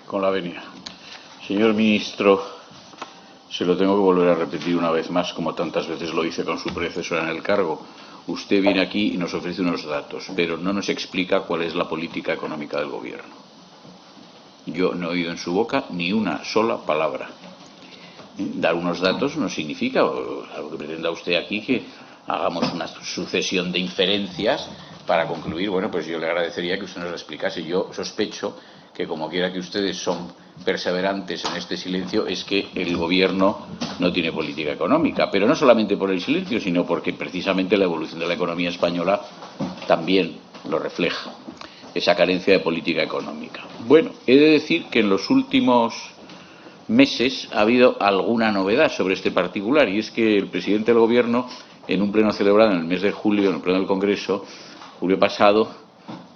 con la venia. Señor ministro, se lo tengo que volver a repetir una vez más, como tantas veces lo hice con su predecesora en el cargo. Usted viene aquí y nos ofrece unos datos, pero no nos explica cuál es la política económica del gobierno. Yo no he oído en su boca ni una sola palabra. Dar unos datos no significa, algo que pretenda usted aquí, que hagamos una sucesión de inferencias para concluir. Bueno, pues yo le agradecería que usted nos lo explicase. Yo sospecho que, como quiera que ustedes son perseverantes en este silencio, es que el gobierno no tiene política económica, pero no solamente por el silencio, sino porque precisamente la evolución de la economía española también lo refleja, esa carencia de política económica. Bueno, he de decir que en los últimos meses ha habido alguna novedad sobre este particular, y es que el presidente del gobierno, en un pleno celebrado en el mes de julio, en el pleno del Congreso, julio pasado,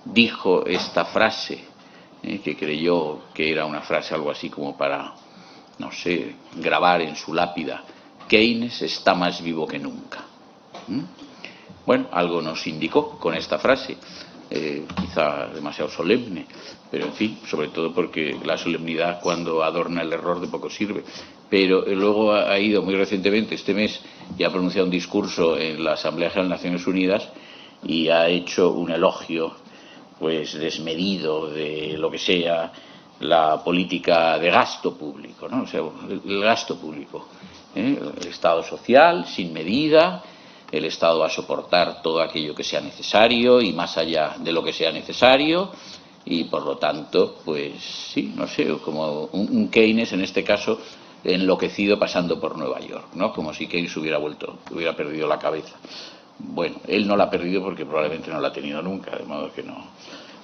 dijo esta frase, que creyó que era una frase algo así como para, no sé, grabar en su lápida: Keynes está más vivo que nunca. Bueno, algo nos indicó con esta frase, quizá demasiado solemne, pero en fin, sobre todo porque la solemnidad, cuando adorna el error, de poco sirve. Pero luego ha ido muy recientemente, este mes, y ha pronunciado un discurso en la Asamblea General de Naciones Unidas y ha hecho un elogio pues desmedido de lo que sea la política de gasto público, ¿no? O sea, el gasto público, el Estado social sin medida, el Estado va a soportar todo aquello que sea necesario y más allá de lo que sea necesario, y por lo tanto, pues sí, no sé, como un Keynes en este caso enloquecido pasando por Nueva York, ¿no? Como si Keynes hubiera perdido la cabeza. Bueno, él no la ha perdido porque probablemente no la ha tenido nunca, de modo que no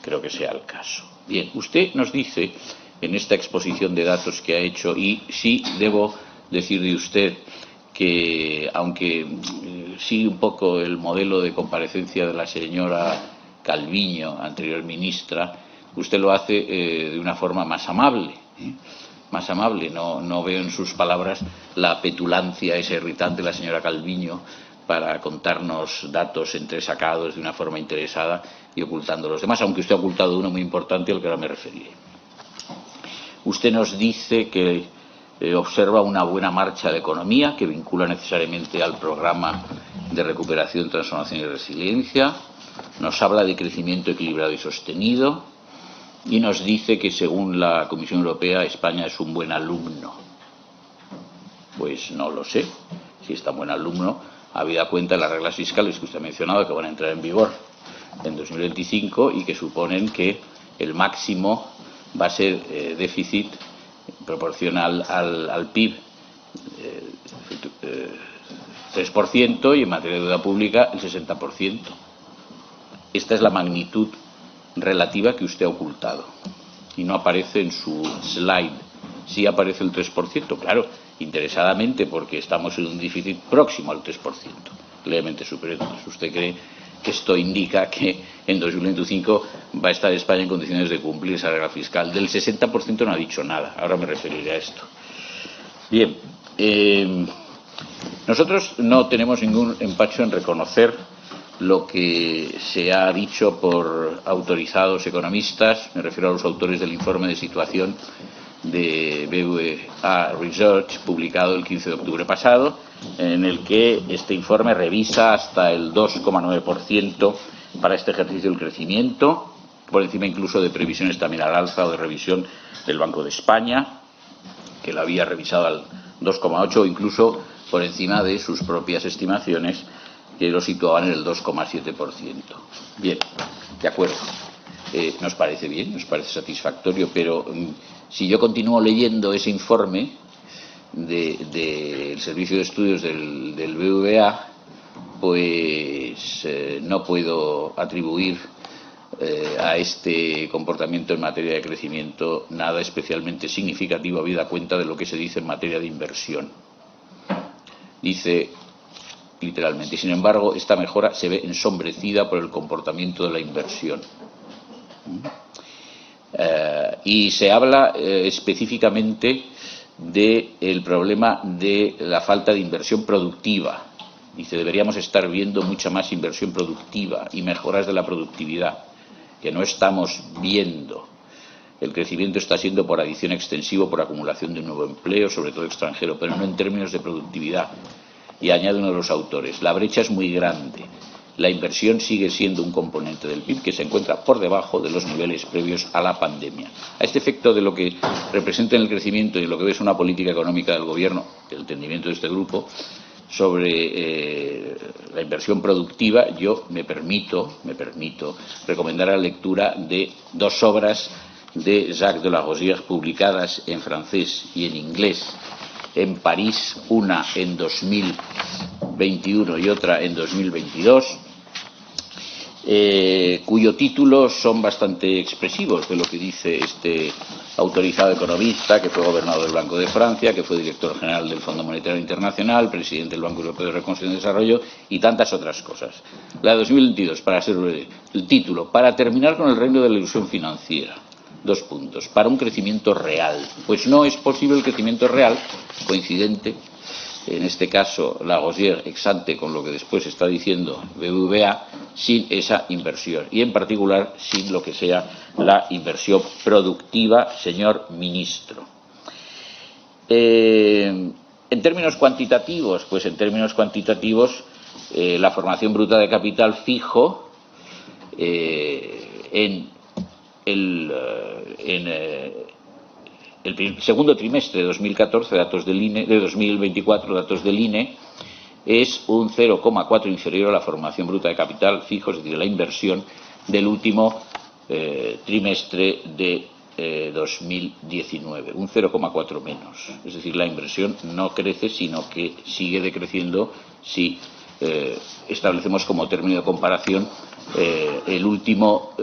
creo que sea el caso. Bien, usted nos dice en esta exposición de datos que ha hecho, y sí debo decir de usted que, aunque sigue un poco el modelo de comparecencia de la señora Calviño, anterior ministra, usted lo hace de una forma más amable. Más amable, no veo en sus palabras la petulancia esa irritante de la señora Calviño para contarnos datos entresacados de una forma interesada y ocultando los demás, aunque usted ha ocultado uno muy importante al que ahora me referiré. Usted nos dice que observa una buena marcha de economía que vincula necesariamente al programa de recuperación, transformación y resiliencia, nos habla de crecimiento equilibrado y sostenido y nos dice que, según la Comisión Europea, España es un buen alumno. Pues no lo sé si es tan buen alumno, habida cuenta de las reglas fiscales que usted ha mencionado, que van a entrar en vigor en 2025 y que suponen que el máximo va a ser déficit proporcional al PIB 3% y en materia de deuda pública el 60%. Esta es la magnitud relativa que usted ha ocultado y no aparece en su slide. Sí aparece el 3%, claro, interesadamente, porque estamos en un déficit próximo al 3%, levemente superior. Entonces, ¿usted cree que esto indica que en 2025 va a estar España en condiciones de cumplir esa regla fiscal? Del 60% no ha dicho nada, ahora me referiré a esto. Bien, nosotros no tenemos ningún empacho en reconocer lo que se ha dicho por autorizados economistas, me refiero a los autores del informe de situación de BVA Research, publicado el 15 de octubre pasado, en el que este informe revisa hasta el 2,9% para este ejercicio del crecimiento, por encima incluso de previsiones también al alza o de revisión del Banco de España, que lo había revisado al 2,8%, o incluso por encima de sus propias estimaciones, que lo situaban en el 2,7%. Bien, de acuerdo. Nos parece bien, nos parece satisfactorio, pero si yo continúo leyendo ese informe del Servicio de Estudios del BVA, pues no puedo atribuir a este comportamiento en materia de crecimiento nada especialmente significativo, habida cuenta de lo que se dice en materia de inversión. Dice literalmente: sin embargo, esta mejora se ve ensombrecida por el comportamiento de la inversión. Y se habla específicamente del problema de la falta de inversión productiva. Dice: deberíamos estar viendo mucha más inversión productiva y mejoras de la productividad, que no estamos viendo. El crecimiento está siendo por adición extensivo, por acumulación de nuevo empleo, sobre todo extranjero, pero no en términos de productividad. Y añade uno de los autores, la brecha es muy grande. La inversión sigue siendo un componente del PIB que se encuentra por debajo de los niveles previos a la pandemia. A este efecto de lo que representa en el crecimiento y lo que es una política económica del Gobierno, el entendimiento de este grupo, sobre la inversión productiva, yo me permito recomendar la lectura de dos obras de Jacques de la Rosière publicadas en francés y en inglés en París, una en 2021 y otra en 2022, cuyo título son bastante expresivos de lo que dice este autorizado economista, que fue gobernador del Banco de Francia, que fue director general del Fondo Monetario Internacional, presidente del Banco Europeo de Reconstrucción y Desarrollo y tantas otras cosas. La de 2022, para ser el título, para terminar con el reino de la ilusión financiera. 2 puntos. Para un crecimiento real. Pues no es posible el crecimiento real, coincidente, en este caso la Rosière ex ante con lo que después está diciendo BBVA, sin esa inversión. Y en particular sin lo que sea la inversión productiva, señor ministro. En términos cuantitativos, pues en términos cuantitativos, la formación bruta de capital fijo en el segundo trimestre de 2014, datos del INE, de 2024, datos del INE, es un 0,4 inferior a la formación bruta de capital fijo, es decir, la inversión del último trimestre de 2019, un 0,4 menos. Es decir, la inversión no crece, sino que sigue decreciendo si establecemos como término de comparación el último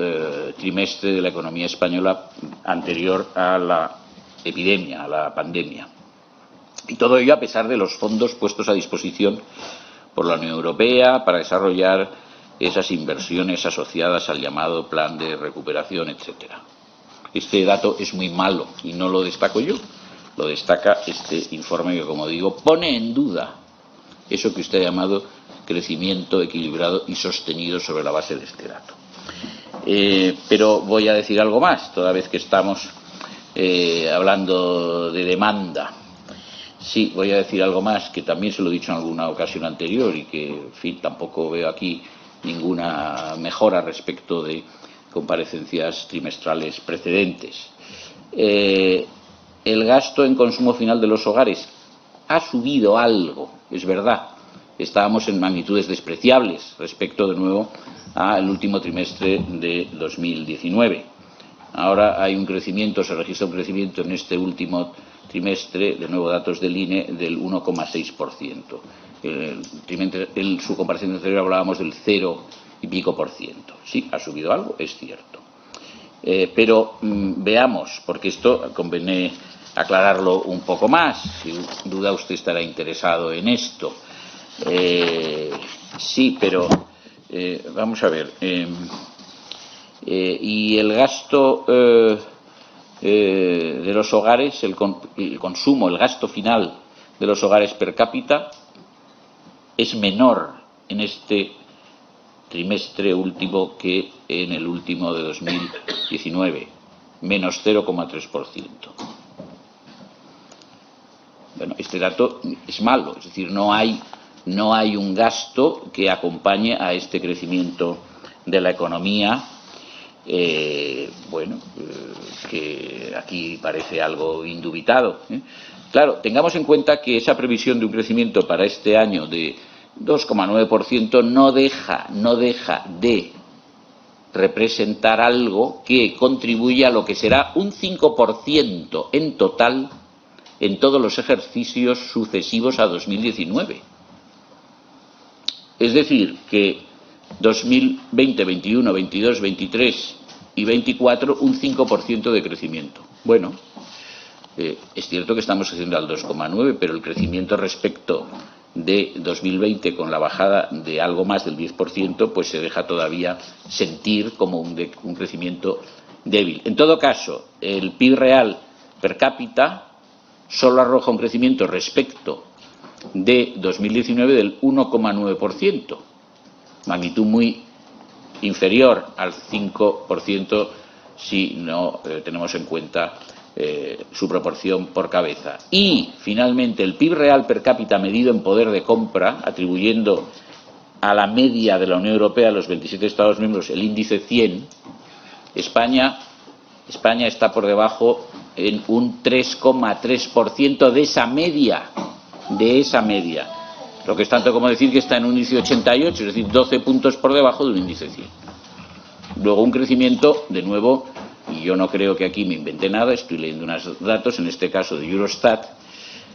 trimestre de la economía española anterior a la epidemia, a la pandemia. Y todo ello a pesar de los fondos puestos a disposición por la Unión Europea para desarrollar esas inversiones asociadas al llamado plan de recuperación, etcétera. Este dato es muy malo y no lo destaco yo, lo destaca este informe que, como digo, pone en duda eso que usted ha llamado crecimiento equilibrado y sostenido sobre la base de este dato. Pero voy a decir algo más, toda vez que estamos hablando de demanda. Sí, voy a decir algo más, que también se lo he dicho en alguna ocasión anterior y que, en fin, tampoco veo aquí ninguna mejora respecto de comparecencias trimestrales precedentes. El gasto en consumo final de los hogares ha subido algo, es verdad. Estábamos en magnitudes despreciables respecto, de nuevo, al último trimestre de 2019. Ahora hay un crecimiento, se registra un crecimiento en este último trimestre, de nuevo datos del INE, del 1,6%. Su comparación anterior hablábamos del 0 y pico por ciento. Sí, ha subido algo, es cierto. Pero veamos, porque esto conviene aclararlo un poco más. Sin duda usted estará interesado en esto. Sí, pero vamos a ver. Y el gasto de los hogares, el consumo, el gasto final de los hogares per cápita es menor en este trimestre último que en el último de 2019, menos 0,3%. Bueno, este dato es malo, es decir, no hay un gasto que acompañe a este crecimiento de la economía, que aquí parece algo indubitado. Claro, tengamos en cuenta que esa previsión de un crecimiento para este año de 2,9% no deja de representar algo que contribuye a lo que será un 5% en total en todos los ejercicios sucesivos a 2019. Es decir, que 2020, 21, 22, 23 y 24, un 5% de crecimiento. Bueno, es cierto que estamos haciendo al 2,9, pero el crecimiento respecto de 2020, con la bajada de algo más del 10%, pues se deja todavía sentir como un crecimiento débil. En todo caso, el PIB real per cápita solo arroja un crecimiento respecto de 2019 del 1,9%, magnitud muy inferior al 5% si no tenemos en cuenta su proporción por cabeza. Y, finalmente, el PIB real per cápita medido en poder de compra, atribuyendo a la media de la Unión Europea, los 27 Estados miembros, el índice 100, España está por debajo en un 3,3% de esa media, lo que es tanto como decir que está en un índice 88, es decir, 12 puntos por debajo de un índice 100. Luego un crecimiento, de nuevo, y yo no creo que aquí me invente nada, estoy leyendo unos datos, en este caso de Eurostat,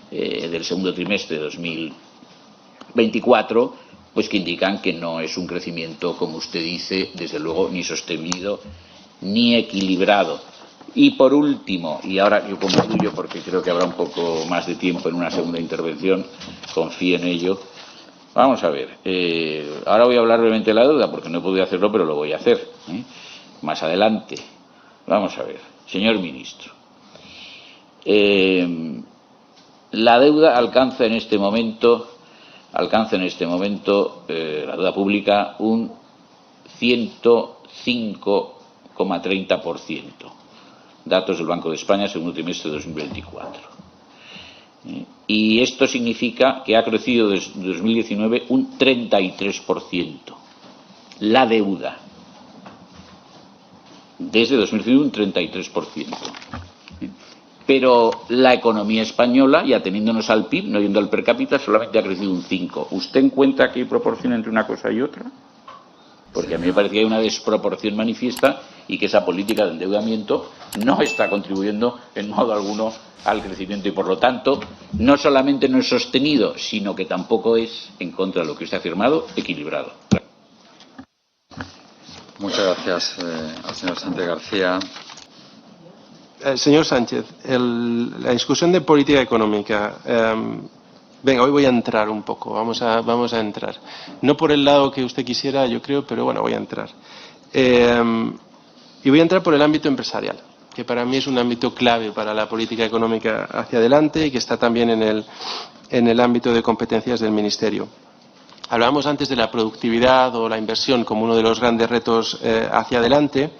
del segundo trimestre de 2024, pues que indican que no es un crecimiento, como usted dice, desde luego, ni sostenido ni equilibrado. Y por último, y ahora yo concluyo porque creo que habrá un poco más de tiempo en una segunda intervención, confío en ello. Vamos a ver, ahora voy a hablar brevemente de la deuda porque no he podido hacerlo, pero lo voy a hacer más adelante. Vamos a ver, señor ministro, la deuda alcanza en este momento, la deuda pública, un 105,30%. Datos del Banco de España, segundo trimestre de 2024. Y esto significa que ha crecido desde 2019 un 33%. La deuda. Desde 2019 un 33%. Pero la economía española, ya teniéndonos al PIB, no yendo al per cápita, solamente ha crecido un 5%. ¿Usted encuentra que hay proporción entre una cosa y otra? Porque a mí me parece que hay una desproporción manifiesta y que esa política de endeudamiento no está contribuyendo en modo alguno al crecimiento y, por lo tanto, no solamente no es sostenido, sino que tampoco es, en contra de lo que usted ha afirmado, equilibrado. Muchas gracias al señor Sánchez García. Señor Sánchez, la discusión de política económica. Venga, hoy voy a entrar un poco, vamos a entrar. No por el lado que usted quisiera, yo creo, pero bueno, voy a entrar. Y voy a entrar por el ámbito empresarial, que para mí es un ámbito clave para la política económica hacia adelante y que está también en el ámbito de competencias del Ministerio. Hablábamos antes de la productividad o la inversión como uno de los grandes retos hacia adelante.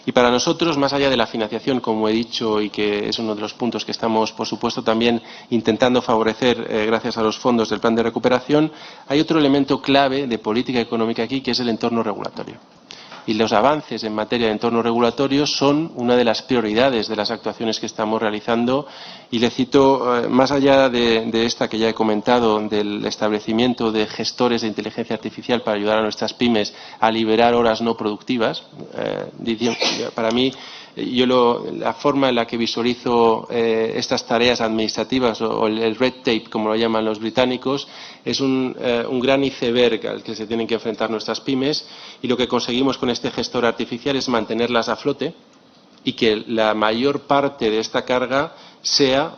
Y para nosotros, más allá de la financiación, como he dicho, y que es uno de los puntos que estamos, por supuesto, también intentando favorecer gracias a los fondos del plan de recuperación, hay otro elemento clave de política económica aquí, que es el entorno regulatorio. Y los avances en materia de entorno regulatorio son una de las prioridades de las actuaciones que estamos realizando. Y le cito, más allá de esta que ya he comentado, del establecimiento de gestores de inteligencia artificial para ayudar a nuestras pymes a liberar horas no productivas, para mí, la forma en la que visualizo estas tareas administrativas o el red tape, como lo llaman los británicos, es un gran iceberg al que se tienen que enfrentar nuestras pymes, y lo que conseguimos con este gestor artificial es mantenerlas a flote y que la mayor parte de esta carga sea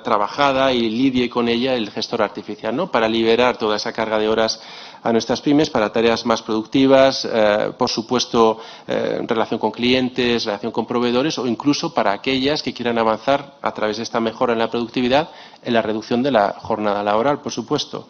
trabajada y lidie con ella el gestor artificial, ¿no? Para liberar toda esa carga de horas a nuestras pymes para tareas más productivas, por supuesto, en relación con clientes, relación con proveedores, o incluso para aquellas que quieran avanzar a través de esta mejora en la productividad, en la reducción de la jornada laboral, por supuesto.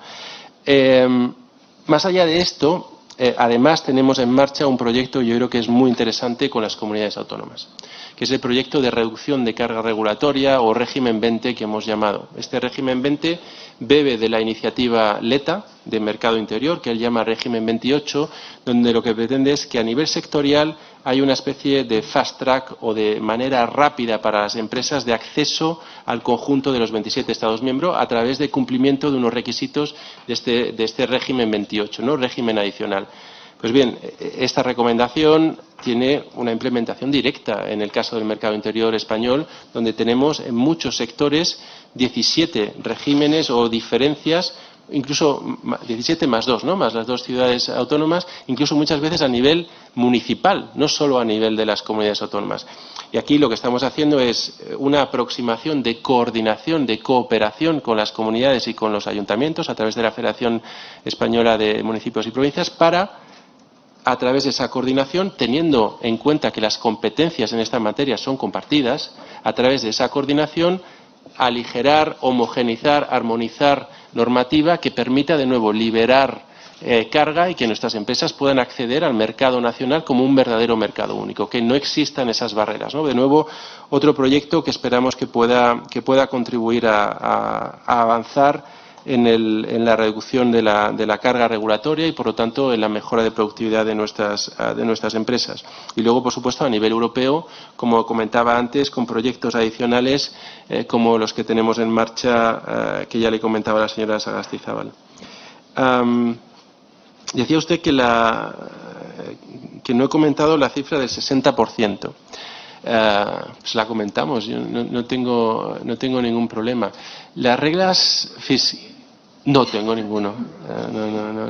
Más allá de esto, además tenemos en marcha un proyecto, yo creo que es muy interesante, con las comunidades autónomas, que es el proyecto de reducción de carga regulatoria o régimen 20 que hemos llamado. Este régimen 20 bebe de la iniciativa LETA de Mercado Interior, que él llama régimen 28, donde lo que pretende es que a nivel sectorial hay una especie de fast track o de manera rápida para las empresas de acceso al conjunto de los 27 Estados miembros a través de cumplimiento de unos requisitos de este régimen 28, ¿no? Régimen adicional. Pues bien, esta recomendación tiene una implementación directa en el caso del mercado interior español, donde tenemos en muchos sectores 17 regímenes o diferencias, incluso 17 más 2, ¿no? Más las dos ciudades autónomas, incluso muchas veces a nivel municipal, no solo a nivel de las comunidades autónomas. Y aquí lo que estamos haciendo es una aproximación de coordinación, de cooperación con las comunidades y con los ayuntamientos a través de la Federación Española de Municipios y Provincias para, a través de esa coordinación, teniendo en cuenta que las competencias en esta materia son compartidas, a través de esa coordinación aligerar, homogeneizar, armonizar normativa que permita de nuevo liberar carga y que nuestras empresas puedan acceder al mercado nacional como un verdadero mercado único, que no existan esas barreras, ¿no? De nuevo, otro proyecto que esperamos que pueda contribuir a avanzar en la reducción de la carga regulatoria y, por lo tanto, en la mejora de productividad de nuestras empresas. Y luego, por supuesto, a nivel europeo, como comentaba antes, con proyectos adicionales como los que tenemos en marcha, que ya le comentaba la señora Sagastizábal. Decía usted que no he comentado la cifra del 60%. Pues la comentamos, yo no tengo ningún problema. Las reglas no tengo ninguno.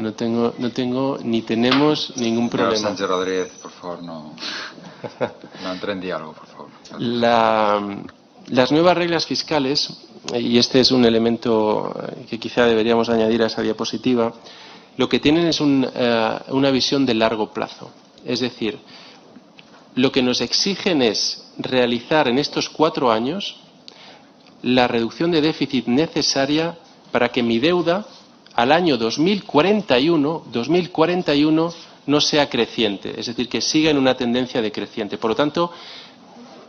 No tengo ni tenemos ningún problema. Señor Sánchez Rodríguez, por favor, no entre en diálogo, por favor. Las nuevas reglas fiscales, y este es un elemento que quizá deberíamos añadir a esa diapositiva, lo que tienen es una visión de largo plazo. Es decir, lo que nos exigen es realizar en estos 4 años la reducción de déficit necesaria para que mi deuda al año 2041 no sea creciente, es decir, que siga en una tendencia decreciente. Por lo tanto,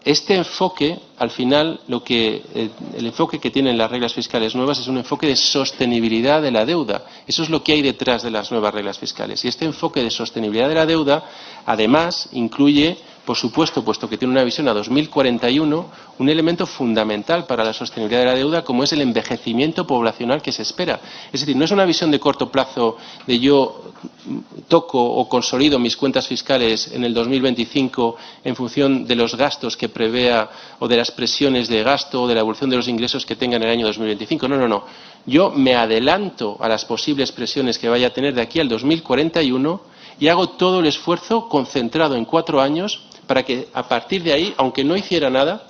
este enfoque, al final, el enfoque que tienen las reglas fiscales nuevas es un enfoque de sostenibilidad de la deuda. Eso es lo que hay detrás de las nuevas reglas fiscales. Y este enfoque de sostenibilidad de la deuda, además, incluye, por supuesto, puesto que tiene una visión a 2041, un elemento fundamental para la sostenibilidad de la deuda, como es el envejecimiento poblacional que se espera. Es decir, no es una visión de corto plazo de yo toco o consolido mis cuentas fiscales en el 2025 en función de los gastos que prevea o de las presiones de gasto o de la evolución de los ingresos que tenga en el año 2025. No. Yo me adelanto a las posibles presiones que vaya a tener de aquí al 2041 y hago todo el esfuerzo concentrado en 4 años para que a partir de ahí, aunque no hiciera nada,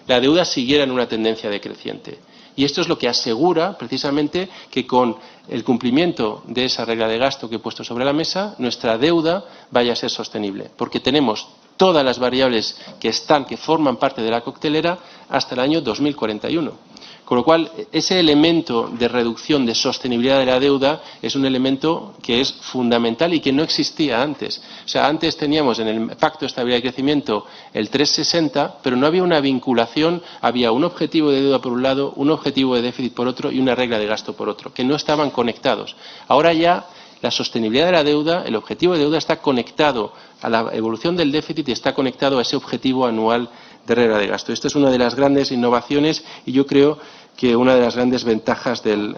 la deuda siguiera en una tendencia decreciente. Y esto es lo que asegura precisamente que con el cumplimiento de esa regla de gasto que he puesto sobre la mesa, nuestra deuda vaya a ser sostenible, porque tenemos todas las variables que forman parte de la coctelera hasta el año 2041. Con lo cual, ese elemento de reducción de sostenibilidad de la deuda es un elemento que es fundamental y que no existía antes. O sea, antes teníamos en el Pacto de Estabilidad y Crecimiento el 3,60, pero no había una vinculación, había un objetivo de deuda por un lado, un objetivo de déficit por otro y una regla de gasto por otro, que no estaban conectados. Ahora ya la sostenibilidad de la deuda, el objetivo de deuda está conectado a la evolución del déficit y está conectado a ese objetivo anual de regla de gasto. Esta es una de las grandes innovaciones y yo creo que una de las grandes ventajas del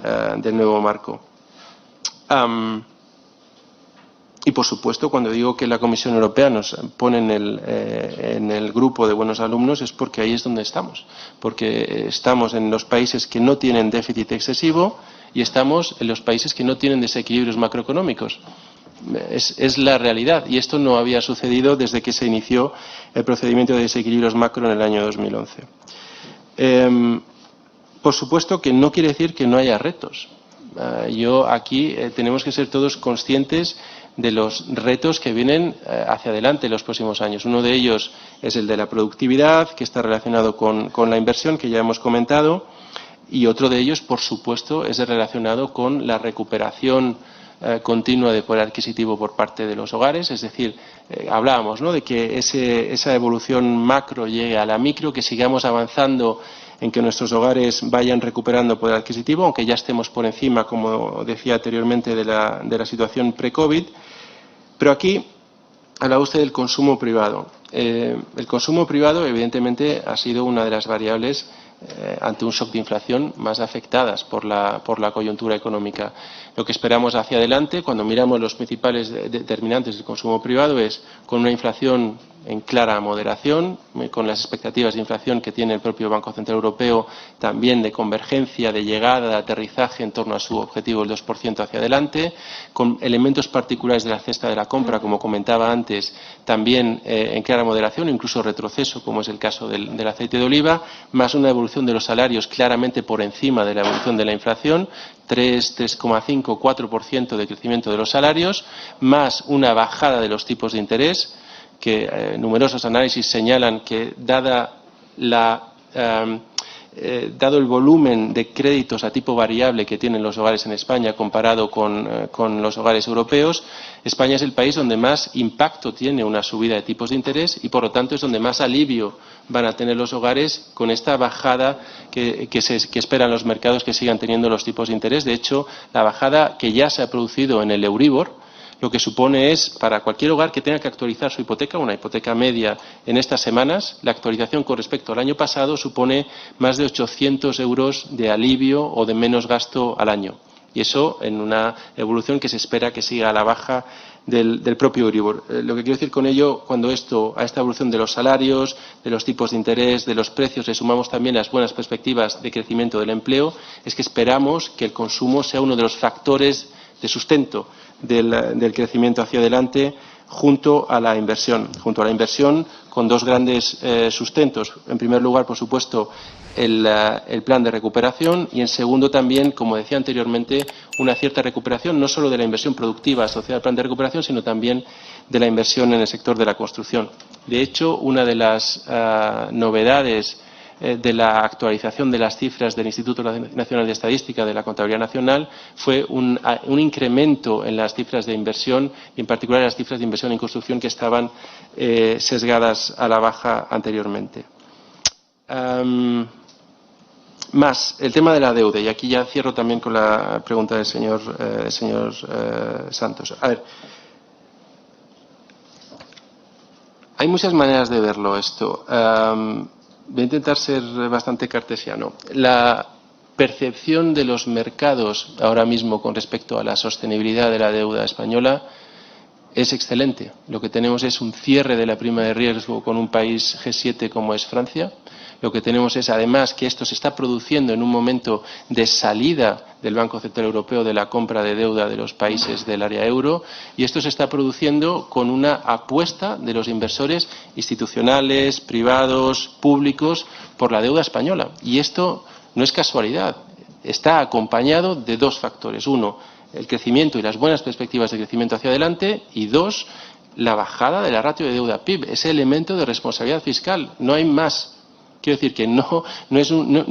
nuevo marco. Y, por supuesto, cuando digo que la Comisión Europea nos pone en el grupo de buenos alumnos es porque ahí es donde estamos. Porque estamos en los países que no tienen déficit excesivo y estamos en los países que no tienen desequilibrios macroeconómicos. Es la realidad y esto no había sucedido desde que se inició el procedimiento de desequilibrios macro en el año 2011. Por supuesto que no quiere decir que no haya retos. Aquí tenemos que ser todos conscientes de los retos que vienen hacia adelante en los próximos años. Uno de ellos es el de la productividad, que está relacionado con la inversión, que ya hemos comentado, y otro de ellos, por supuesto, es relacionado con la recuperación continua de poder adquisitivo por parte de los hogares, es decir, hablábamos, ¿no?, de que esa evolución macro llegue a la micro, que sigamos avanzando en que nuestros hogares vayan recuperando poder adquisitivo, aunque ya estemos por encima, como decía anteriormente, de la situación pre-COVID. Pero aquí hablaba usted del consumo privado. El consumo privado, evidentemente, ha sido una de las variables ante un shock de inflación más afectadas por la coyuntura económica. Lo que esperamos hacia adelante, cuando miramos los principales determinantes del consumo privado, es con una inflación en clara moderación, con las expectativas de inflación que tiene el propio Banco Central Europeo, también de convergencia, de llegada, de aterrizaje en torno a su objetivo del 2% hacia adelante, con elementos particulares de la cesta de la compra, como comentaba antes, también en clara moderación, incluso retroceso, como es el caso del aceite de oliva, más una evolución de los salarios claramente por encima de la evolución de la inflación, 3,5, 4% de crecimiento de los salarios, más una bajada de los tipos de interés, que numerosos análisis señalan que, dada dado el volumen de créditos a tipo variable que tienen los hogares en España comparado con los hogares europeos, España es el país donde más impacto tiene una subida de tipos de interés y, por lo tanto, es donde más alivio van a tener los hogares con esta bajada que esperan los mercados que sigan teniendo los tipos de interés. De hecho, la bajada que ya se ha producido en el Euribor, lo que supone es, para cualquier hogar que tenga que actualizar su hipoteca, una hipoteca media en estas semanas, la actualización con respecto al año pasado supone más de 800 euros de alivio o de menos gasto al año. Y eso en una evolución que se espera que siga a la baja del propio Euribor. Lo que quiero decir con ello, cuando a esta evolución de los salarios, de los tipos de interés, de los precios, le sumamos también las buenas perspectivas de crecimiento del empleo, es que esperamos que el consumo sea uno de los factores de sustento del crecimiento hacia adelante junto a la inversión con dos grandes sustentos. En primer lugar, por supuesto, el plan de recuperación y, en segundo, también, como decía anteriormente, una cierta recuperación no solo de la inversión productiva asociada al plan de recuperación, sino también de la inversión en el sector de la construcción. De hecho, una de las novedades de la actualización de las cifras del Instituto Nacional de Estadística de la Contabilidad Nacional fue un incremento en las cifras de inversión y, en particular, en las cifras de inversión en construcción que estaban sesgadas a la baja anteriormente. Más el tema de la deuda, y aquí ya cierro también con la pregunta del señor Santos. A ver, hay muchas maneras de verlo esto. Voy a intentar ser bastante cartesiano. La percepción de los mercados ahora mismo con respecto a la sostenibilidad de la deuda española es excelente. Lo que tenemos es un cierre de la prima de riesgo con un país G7 como es Francia. Lo que tenemos es, además, que esto se está produciendo en un momento de salida del Banco Central Europeo de la compra de deuda de los países del área euro, y esto se está produciendo con una apuesta de los inversores institucionales, privados, públicos, por la deuda española. Y esto no es casualidad. Está acompañado de dos factores. Uno, el crecimiento y las buenas perspectivas de crecimiento hacia adelante, y dos, la bajada de la ratio de deuda PIB, ese elemento de responsabilidad fiscal. No hay más. Quiero decir que no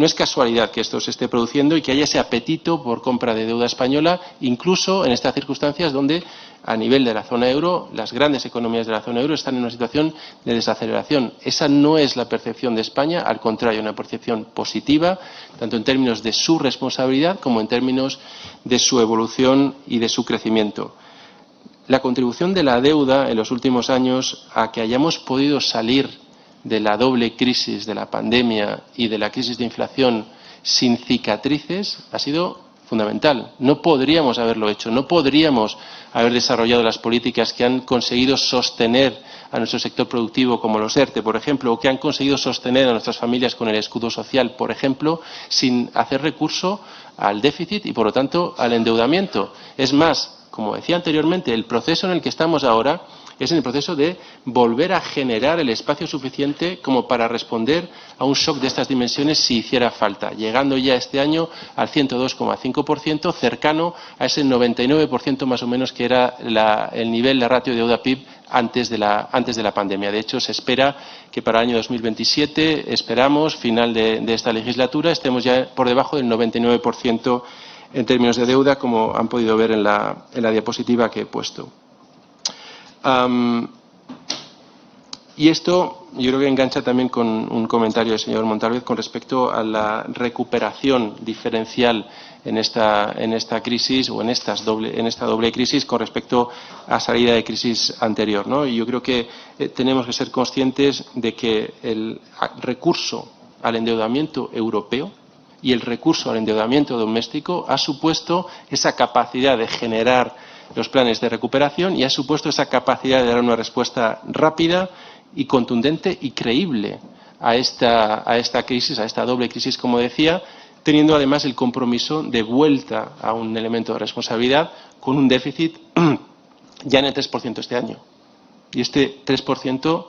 es casualidad que esto se esté produciendo y que haya ese apetito por compra de deuda española, incluso en estas circunstancias donde, a nivel de la zona euro, las grandes economías de la zona euro están en una situación de desaceleración. Esa no es la percepción de España, al contrario, una percepción positiva, tanto en términos de su responsabilidad como en términos de su evolución y de su crecimiento. La contribución de la deuda en los últimos años a que hayamos podido salir de la doble crisis de la pandemia y de la crisis de inflación sin cicatrices ha sido fundamental. No podríamos haberlo hecho, no podríamos haber desarrollado las políticas que han conseguido sostener a nuestro sector productivo, como los ERTE, por ejemplo, o que han conseguido sostener a nuestras familias con el escudo social, por ejemplo, sin hacer recurso al déficit y, por lo tanto, al endeudamiento. Es más, como decía anteriormente, el proceso en el que estamos ahora es en el proceso de volver a generar el espacio suficiente como para responder a un shock de estas dimensiones si hiciera falta, llegando ya este año al 102,5%, cercano a ese 99% más o menos que era el nivel de ratio de deuda PIB antes de la pandemia. De hecho, se espera que para el año 2027, final de esta legislatura, estemos ya por debajo del 99% en términos de deuda, como han podido ver en la diapositiva que he puesto. Y esto yo creo que engancha también con un comentario del señor Montalvez con respecto a la recuperación diferencial en esta crisis o en esta doble crisis con respecto a salida de crisis anterior, ¿no? Y yo creo que tenemos que ser conscientes de que el recurso al endeudamiento europeo y el recurso al endeudamiento doméstico ha supuesto esa capacidad de generar los planes de recuperación y ha supuesto esa capacidad de dar una respuesta rápida y contundente y creíble a esta crisis, a esta doble crisis, como decía, teniendo además el compromiso de vuelta a un elemento de responsabilidad con un déficit ya en el 3% este año. Y este 3%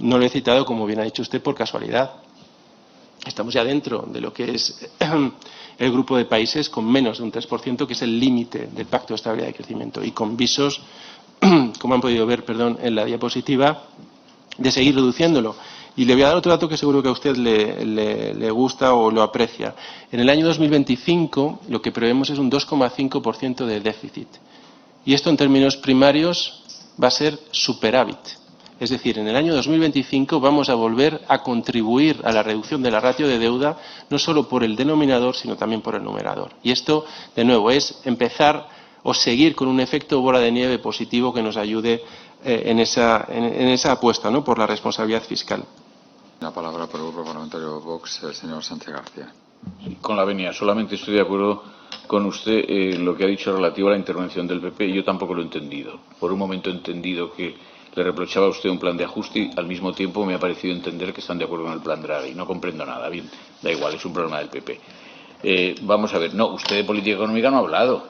no lo he citado, como bien ha dicho usted, por casualidad. Estamos ya dentro de lo que es el grupo de países con menos de un 3%, que es el límite del Pacto de Estabilidad y Crecimiento, y con visos, como han podido ver en la diapositiva, de seguir reduciéndolo. Y le voy a dar otro dato que seguro que a usted le gusta o lo aprecia. En el año 2025 lo que prevemos es un 2,5% de déficit. Y esto en términos primarios va a ser superávit. Es decir, en el año 2025 vamos a volver a contribuir a la reducción de la ratio de deuda, no solo por el denominador, sino también por el numerador. Y esto, de nuevo, es empezar o seguir con un efecto bola de nieve positivo que nos ayude en esa apuesta, ¿no?, por la responsabilidad fiscal. La palabra por el Grupo Parlamentario Vox, el señor Sánchez García. Con la venia, solamente estoy de acuerdo con usted en lo que ha dicho relativo a la intervención del PP. Yo tampoco lo he entendido. Por un momento he entendido que le reprochaba a usted un plan de ajuste y al mismo tiempo me ha parecido entender que están de acuerdo con el plan Draghi. No comprendo nada. Bien, da igual, es un problema del PP. Vamos a ver, no, usted de política económica no ha hablado.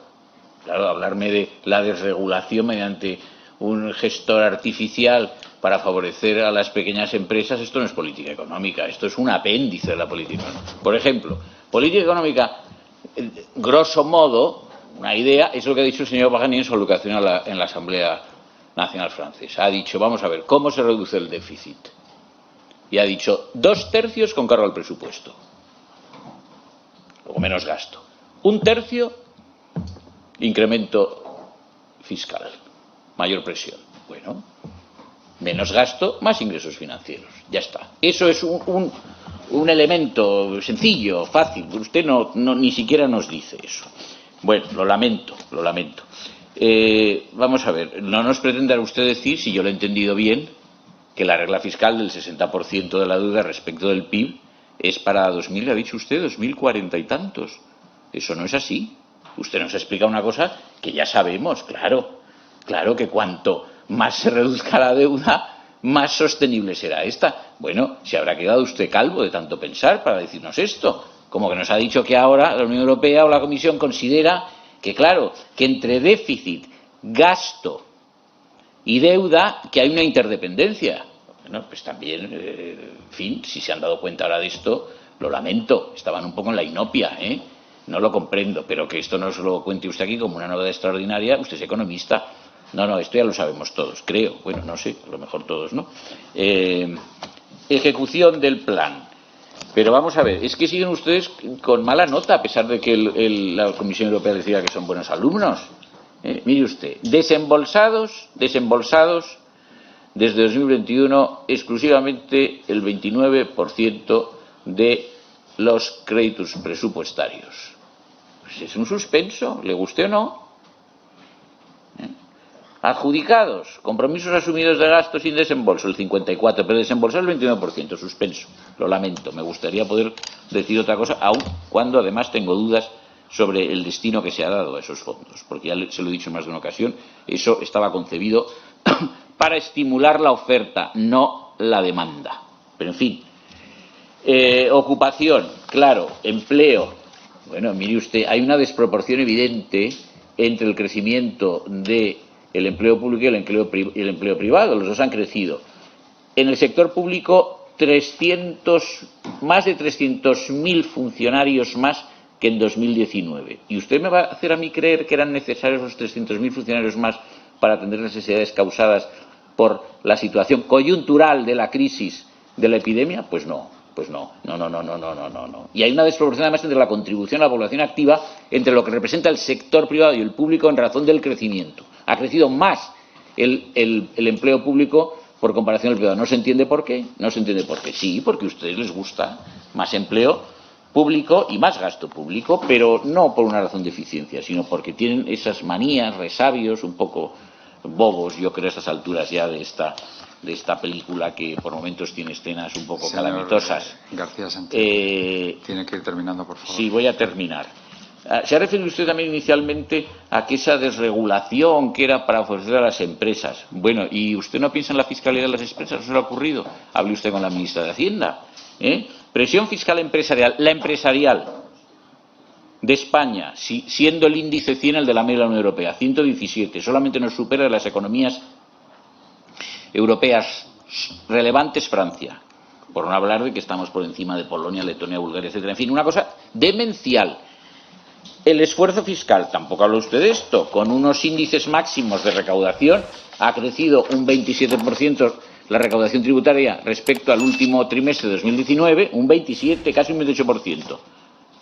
Claro, hablarme de la desregulación mediante un gestor artificial para favorecer a las pequeñas empresas, esto no es política económica, esto es un apéndice de la política económica. Por ejemplo, política económica, grosso modo, una idea, es lo que ha dicho el señor Pagani en su alocución en la Asamblea Nacional Francesa. Ha dicho, vamos a ver, ¿cómo se reduce el déficit? Y ha dicho 2/3 con cargo al presupuesto, o menos gasto. 1/3 incremento fiscal, mayor presión. Bueno, menos gasto, más ingresos financieros. Ya está. Eso es un elemento sencillo, fácil. Usted ni siquiera nos dice eso. Bueno, lo lamento, lo lamento. Vamos a ver, no nos pretenda usted decir, si yo lo he entendido bien, que la regla fiscal del 60% de la deuda respecto del PIB es para 2000, ha dicho usted, 2040 y tantos. Eso no es así. Usted nos explica una cosa que ya sabemos, claro que cuanto más se reduzca la deuda, más sostenible será esta. Bueno, se habrá quedado usted calvo de tanto pensar para decirnos esto. Como que nos ha dicho que ahora la Unión Europea o la Comisión considera que, claro, que entre déficit, gasto y deuda, que hay una interdependencia. Bueno, pues también, en fin, si se han dado cuenta ahora de esto, lo lamento, estaban un poco en la inopia, ¿eh? No lo comprendo, pero que esto no se lo cuente usted aquí como una novedad extraordinaria, usted es economista. No, esto ya lo sabemos todos, creo. Bueno, no sé, a lo mejor todos, ¿no? Ejecución del plan. Pero vamos a ver, es que siguen ustedes con mala nota, a pesar de que la Comisión Europea les diga que son buenos alumnos. Mire usted, desembolsados, desde 2021, exclusivamente el 29% de los créditos presupuestarios. Pues es un suspenso, le guste o no. Adjudicados, compromisos asumidos de gastos sin desembolso, el 54%, pero desembolsado el 29%, suspenso. Lo lamento, me gustaría poder decir otra cosa, aun cuando además tengo dudas sobre el destino que se ha dado a esos fondos, porque ya se lo he dicho en más de una ocasión, eso estaba concebido para estimular la oferta, no la demanda. Pero en fin, ocupación, claro, empleo. Bueno, mire usted, hay una desproporción evidente entre el crecimiento del empleo público y el empleo privado. Los dos han crecido. En el sector público, más de 300.000 funcionarios más que en 2019. ¿Y usted me va a hacer a mí creer que eran necesarios los 300.000 funcionarios más para atender necesidades causadas por la situación coyuntural de la crisis de la epidemia? Pues no. Y hay una desproporción además entre la contribución a la población activa, entre lo que representa el sector privado y el público en razón del crecimiento. Ha crecido más el empleo público por comparación al privado. ¿No se entiende por qué? Sí, porque a ustedes les gusta más empleo público y más gasto público, pero no por una razón de eficiencia, sino porque tienen esas manías, resabios un poco bobos, yo creo, a estas alturas ya de esta película que por momentos tiene escenas un poco calamitosas. García Sánchez, tiene que ir terminando, por favor. Sí, voy a terminar. Se ha referido usted también inicialmente a que esa desregulación que era para favorecer a las empresas. Bueno, ¿y usted no piensa en la fiscalidad de las empresas? ¿No se le ha ocurrido? Hable usted con la ministra de Hacienda. Presión fiscal empresarial. La empresarial de España, siendo el índice 100 el de la media de la Unión Europea, 117, solamente nos supera de las economías europeas relevantes Francia, por no hablar de que estamos por encima de Polonia, Letonia, Bulgaria, etcétera. En fin, una cosa demencial. El esfuerzo fiscal, tampoco habla usted de esto, con unos índices máximos de recaudación, ha crecido un 27% la recaudación tributaria respecto al último trimestre de 2019, un 27, casi un 28%.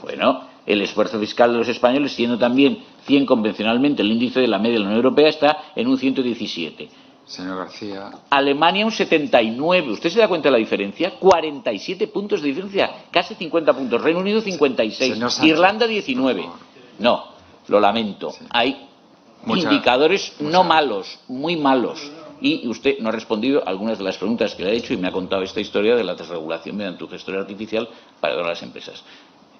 Bueno, el esfuerzo fiscal de los españoles, siendo también 100 convencionalmente, el índice de la media de la Unión Europea está en un 117. Señor García. Alemania un 79. ¿Usted se da cuenta de la diferencia? 47 puntos de diferencia, casi 50 puntos. Reino Unido 56. Irlanda 19. No, lo lamento. Sí. Hay indicadores no malos, muy malos. Y usted no ha respondido a algunas de las preguntas que le he hecho y me ha contado esta historia de la desregulación mediante un gestor artificial para ayudar a las empresas.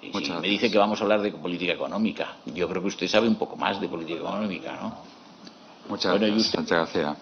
Y si me dice que vamos a hablar de política económica, yo creo que usted sabe un poco más de política económica, ¿no? Muchas gracias.